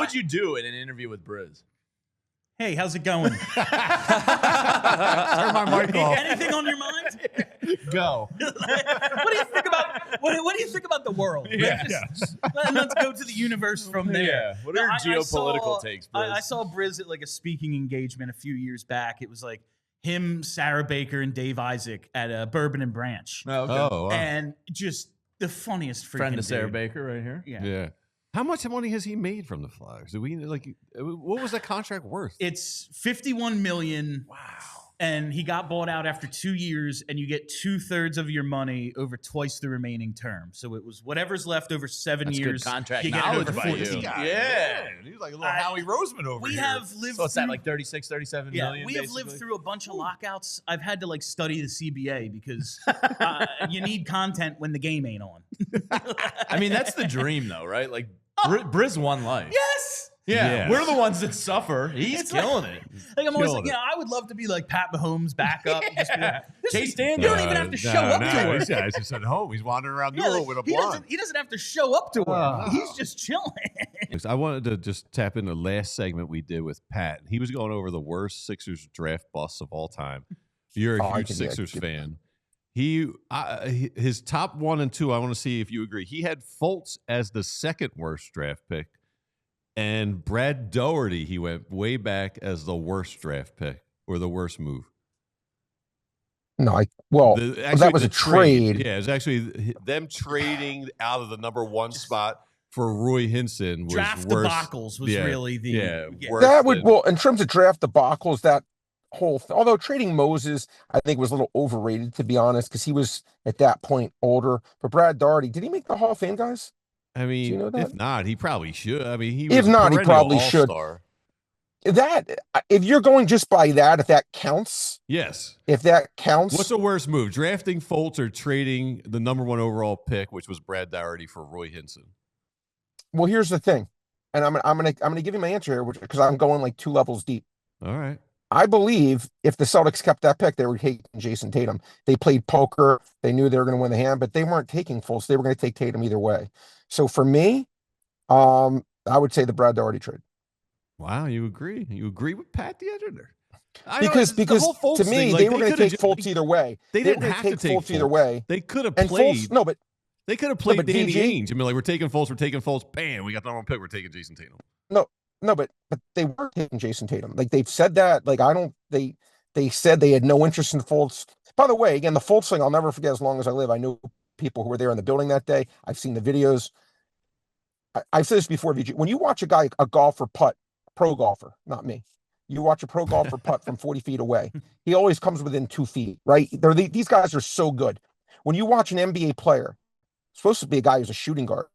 would you do in an interview with Briz? Hey, how's it going? Turn my mic off. Anything on your mind? Go. What do you think about what do you think about the world? Let's go to the universe from there. Yeah. What are your geopolitical takes, Briz? I saw Briz at like a speaking engagement a few years back. It was like him, Sarah Baker, and Dave Isaac at Bourbon and Branch. Oh, okay. Oh, wow. And just the funniest freaking Friend of Sarah dude. Baker right here. Yeah. How much money has he made from the Flyers? Do we what was that contract worth? It's $51 million. Wow. And he got bought out after 2 years, and you get 2/3 of your money over twice the remaining term. So it was whatever's left over 7 That's years. good contract you get it knowledge over by 14. you. Yeah. He's like a little Howie Roseman over We here. have lived So it's that through, like 36, 37 million. we have basically? lived through a bunch of lockouts. I've had to like study the CBA because you need content when the game ain't on. I mean, that's the dream, though, right? Like Briz won life. Yes. Yeah, Yeah. we're the ones that suffer. He's It's killing it. Like I'm always Killing like, I would love to be like Pat Mahomes backup. Just be like, Chase Daniel. You don't even have to show up to This it. guy's just at home. He's wandering around the Yeah, world like, with a he blonde. doesn't have to show up to work. He's just chilling. I wanted to just tap into the last segment we did with Pat. He was going over the worst Sixers draft busts of all time. You're a huge Sixers fan. His top 1 and 2, I want to see if you agree. He had Fultz as the second worst draft pick, and Brad Daugherty, he went way back as the worst draft pick or the worst move. No, that was a trade. Yeah, it was actually them trading out of the number 1 spot for Roy Hinson. Was Draft worse. debacles was really the worse That would than- in terms of draft debacles, that whole although trading Moses, I think was a little overrated, to be honest, because he was at that point older. But Brad Daugherty, did he make the Hall of Fame, guys? I mean, Do you know that? if not, he probably should. I mean, If not, he probably should. All-star. That if you're going just by that, if that counts, Yes. if that counts, What's a worse move, drafting Fultz or trading the number 1 overall pick, which was Brad Daugherty, for Roy Hinson? well, here's the thing, and I'm gonna give you my answer here, because I'm going like 2 levels deep. All right. I believe if the Celtics kept that pick, they were taking Jason Tatum. They played poker. They knew they were going to win the hand, but they weren't taking Fultz. They were going to take Tatum either way. So for me, I would say the Brad Daugherty trade. Wow, you agree? You agree with Pat the editor? Because the whole Fultz to me, thing, they were going to could've take Fultz either way. They were didn't gonna have to take Fultz either Fultz. way. They could have And played. Fultz, no, but they could have played but Danny VG Ainge. I mean, like, we're taking Fultz. Bam, we got the number 1 pick. We're taking Jason Tatum. No, but they were taking Jason Tatum. Like they've said that. Like they said they had no interest in Fultz. By the way, again, the Fultz thing I'll never forget as long as I live. I know people who were there in the building that day. I've seen the videos. I've said this before, VG. When you watch a golfer putt, pro golfer, not me. You watch a pro golfer putt from 40 feet away. He always comes within 2 feet, right? These guys are so good. When you watch an NBA player, supposed to be a guy who's a shooting guard,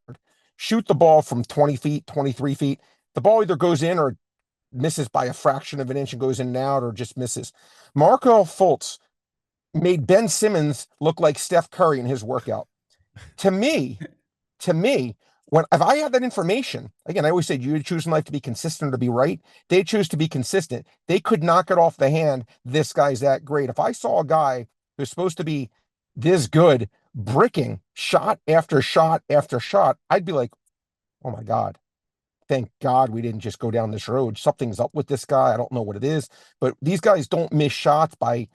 shoot the ball from 20 feet, 23 feet, the ball either goes in or misses by a fraction of an inch and goes in and out, or just misses. Markelle Fultz made Ben Simmons look like Steph Curry in his workout. To me, if I had that information, again, I always say you choose in life to be consistent or to be right. They choose to be consistent. They could knock it off the hand. This guy's that great. If I saw a guy who's supposed to be this good, bricking shot after shot after shot, I'd be like, oh my God. Thank God we didn't just go down this road. Something's up with this guy. I don't know what it is, but these guys don't miss shots by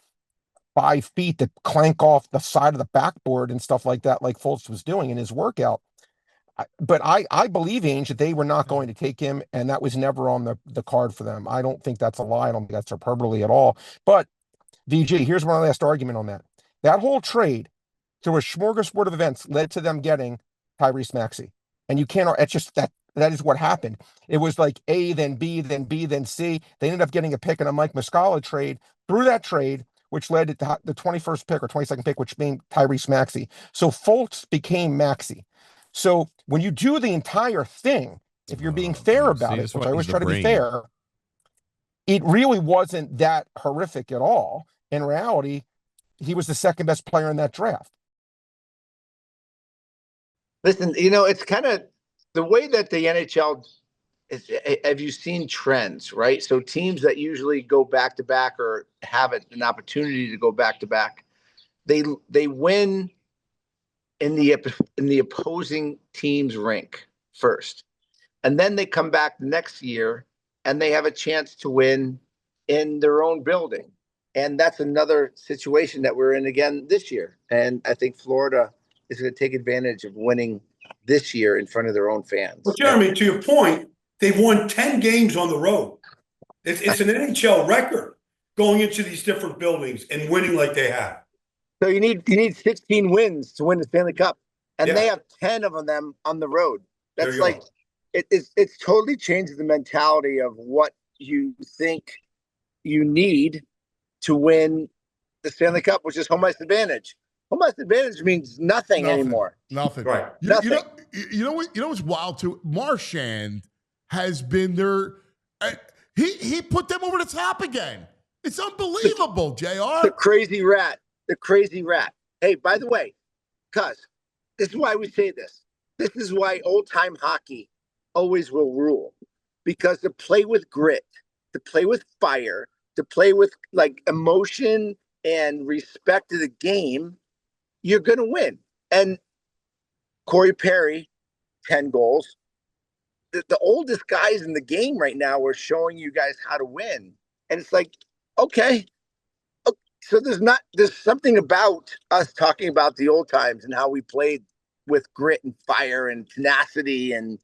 5 feet that clank off the side of the backboard and stuff like that, like Fultz was doing in his workout. But I believe, Ainge, that they were not going to take him, and that was never on the card for them. I don't think that's a lie. I don't think that's hyperbole at all. But, VG, here's my last argument on that. That whole trade through a smorgasbord of events led to them getting Tyrese Maxey. And you can't, it's just that is what happened. It was like A, then B, then B, then C. They ended up getting a pick in a Mike Muscala trade. Through that trade, which led to the 21st pick or 22nd pick, which made Tyrese Maxey. So Fultz became Maxey. So when you do the entire thing, if you're being fair about it, which I always try to be fair, it really wasn't that horrific at all. In reality, he was the second best player in that draft. Listen, it's kind of the way that the NHL is. Have you seen trends, right? So teams that usually go back to back or have an opportunity to go back to back, they win in the opposing team's rink first. And then they come back next year and they have a chance to win in their own building. And that's another situation that we're in again this year. And I think Florida is going to take advantage of winning this year in front of their own fans. Well, Jeremy, to your point, they've won 10 games on the road. It's an NHL record going into these different buildings and winning like they have. So you need 16 wins to win the Stanley Cup, and Yeah. they have 10 of them on the road. There That's you like go. it's totally changed the mentality of what you think you need to win the Stanley Cup, which is home ice advantage. Home ice advantage means nothing anymore. Nothing. Right. You know what? You know what's wild too? Marchand has been there. He put them over the top again. It's unbelievable, JR. The crazy rat. The crazy rat. Hey, by the way, cuz this is why we say this. This is why old-time hockey always will rule. Because to play with grit, to play with fire, to play with like emotion and respect to the game, you're going to win. And Corey Perry, 10 goals. The oldest guys in the game right now are showing you guys how to win. And it's like, okay. So there's something about us talking about the old times and how we played with grit and fire and tenacity and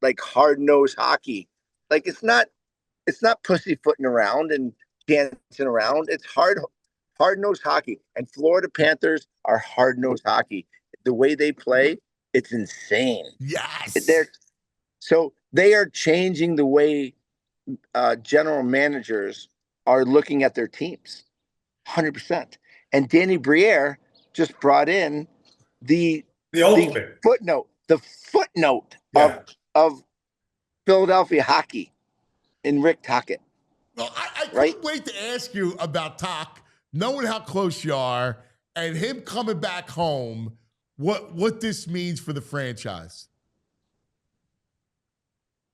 like hard-nosed hockey. Like it's not pussyfooting around and dancing around. It's hard-nosed hockey. And Florida Panthers are hard-nosed hockey. The way they play, it's insane. Yes. So they are changing the way general managers are looking at their teams, 100%. And Danny Briere just brought in the ultimate footnote, Yeah. of Philadelphia hockey in Rick Tocchet. Well, I couldn't Right? wait to ask you about Toc, knowing how close you are, and him coming back home. What this means for the franchise?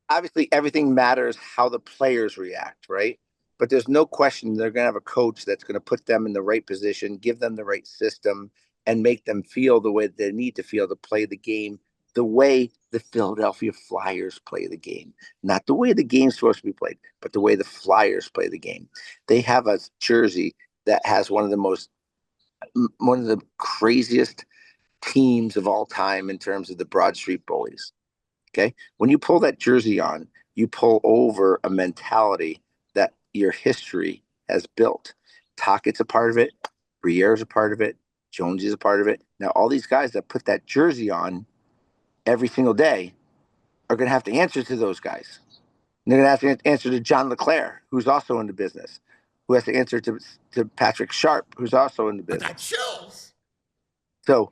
Obviously, everything matters how the players react, right? But there's no question they're going to have a coach that's going to put them in the right position, give them the right system, and make them feel the way they need to feel to play the game the way the Philadelphia Flyers play the game. Not the way the game's supposed to be played, but the way the Flyers play the game. They have a jersey that has one of the craziest teams of all time in terms of the Broad Street Bullies. Okay. When you pull that jersey on, you pull over a mentality that your history has built. Tocchett's a part of it. Briere's a part of it. Jones is a part of it. Now, all these guys that put that jersey on every single day are going to have to answer to those guys. And they're going to have to answer to John LeClaire, who's also in the business, who has to answer to Patrick Sharp, who's also in the I business. got chills. So,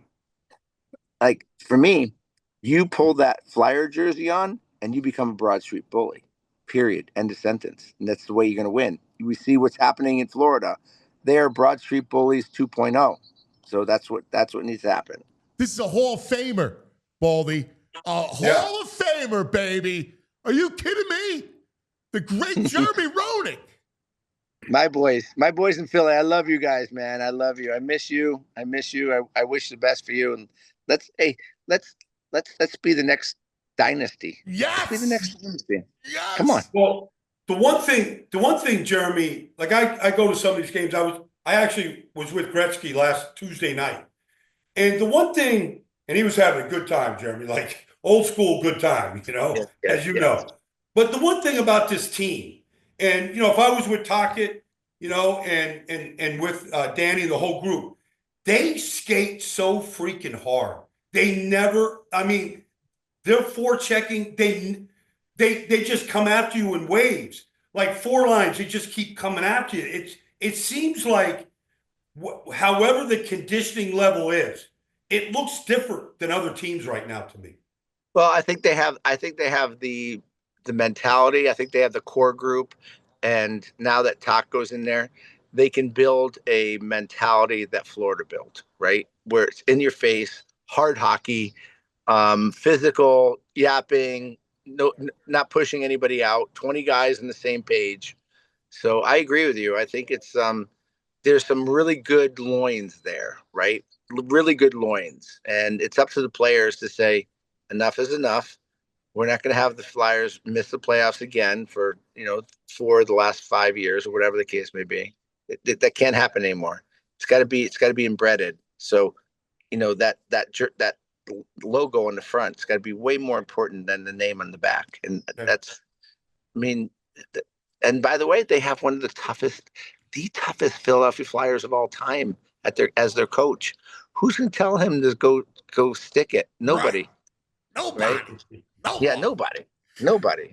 like, for me, you pull that Flyer jersey on and you become a Broad Street Bully, period. End of sentence. And that's the way you're going to win. We see what's happening in Florida. They are Broad Street Bullies 2.0. So that's what needs to happen. This is a Hall of Famer, Baldy. A Hall of Famer, baby. Are you kidding me? The great Jeremy Roenick. My boys in Philly. I love you guys, man. I love you. I miss you. I wish the best for you. And let's be the next dynasty. Yes. Let's be the next dynasty. Yes. Come on. Well, the one thing, Jeremy, like I go to some of these games. I actually was with Gretzky last Tuesday night. And the one thing, and he was having a good time, Jeremy, like old school good time, as you know. But the one thing about this team, and if I was with Tocchet, and with Danny, the whole group, they skate so freaking hard. They never, they're forechecking, they just come after you in waves. Like four lines, they just keep coming after you. It seems like however the conditioning level is, it looks different than other teams right now to me. Well, I think they have the mentality. I think they have the core group. And now that Toc goes in there, they can build a mentality that Florida built, right? Where it's in your face, hard hockey, physical, yapping, not pushing anybody out, 20 guys on the same page. So I agree with you. I think it's there's some really good loins there, right? Really good loins. And it's up to the players to say enough is enough. We're not going to have the Flyers miss the playoffs again for, for the last 5 years or whatever the case may be. That can't happen anymore. It's got to be embedded. So, that logo on the front, it's got to be way more important than the name on the back. And and by the way, they have one of the toughest Philadelphia Flyers of all time as their coach. Who's going to tell him to go stick it? Nobody. Nobody. Right? No Yeah, one. nobody.